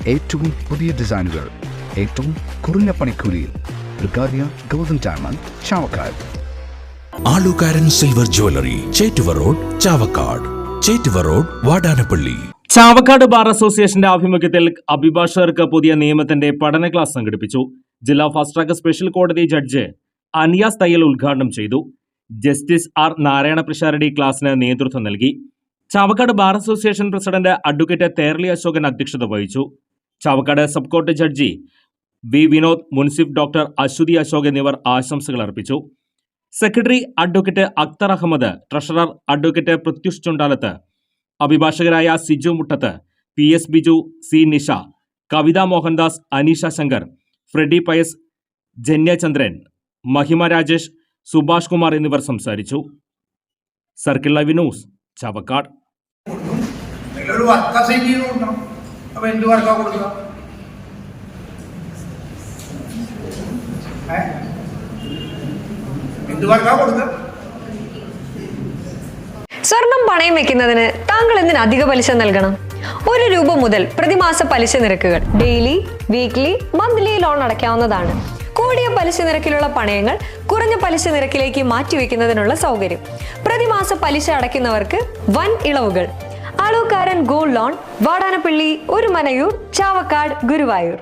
ഏറ്റവും പുതിയ ഡിസൈനുകൾ ഏറ്റവും കുറഞ്ഞ പണിക്കൂലിയിൽ. ബ്രിഗാദിയ ഗോൾഡൻ ഡയമണ്ട്, ചാവക്കാട്. ആലുകാരൻ silver jewellery, Chettuva road, Chavakkad. Chettuva road, Vadanappally. Chavakkad bar അസോസിയേഷന്റെ ആഭിമുഖ്യത്തിൽ അഭിഭാഷകർക്ക് പുതിയ നിയമത്തിന്റെ പഠന ക്ലാസ് സംഘടിപ്പിച്ചു. ജില്ലാ ഫാസ്റ്റ് ട്രാക്ക് സ്പെഷ്യൽ കോടതി ജഡ്ജ് അനിയാസ് തയ്യൽ ഉദ്ഘാടനം ചെയ്തു. ജസ്റ്റിസ് ആർ നാരായണ പ്രശാരടി ക്ലാസിന് നേതൃത്വം നൽകി. Chavakkad bar association president advocate Therly Ashokan അധ്യക്ഷത വഹിച്ചു. ചാവക്കാട് സബ് കോർട്ട് ജഡ്ജി വി വിനോദ്, മുൻസിഫ് ഡോക്ടർ അശ്വതി അശോക് എന്നിവർ ആശംസകൾ അർപ്പിച്ചു. Secretary advocate Akthar Ahammed, treasurer advocate Prathyush Chundalath, അഭിഭാഷകരായ Siju Muttath, P S Biju, C Nisha, Kavitha Mohandas, Aneesha Shankar, Freddy Pius, Janyachandran, Mahima Rajesh, Subhash Kumar എന്നിവർ സംസാരിച്ചു. Circle live news, Chavakkad. സ്വർണം പണയം വെക്കുന്നതിന് താങ്കൾ എന്തിന് അധിക പലിശ നൽകണം? ₹1 മുതൽ പ്രതിമാസ പലിശ നിരക്കുകൾ ഡെയിലി, വീക്ക്ലി, മന്ത്ലി ലോൺ അടയ്ക്കാവുന്നതാണ്. കൂടിയ പലിശ നിരക്കിലുള്ള പണയങ്ങൾ കുറഞ്ഞ പലിശ നിരക്കിലേക്ക് മാറ്റിവെക്കുന്നതിനുള്ള സൗകര്യം. പ്രതിമാസ പലിശ അടയ്ക്കുന്നവർക്ക് വൻ ഇളവുകൾ. ആലുകാരൻ ഗോൾഡ് ലോൺ, വാടാനപ്പള്ളി, ഒരുമനയൂർ, ചാവക്കാട്, ഗുരുവായൂർ.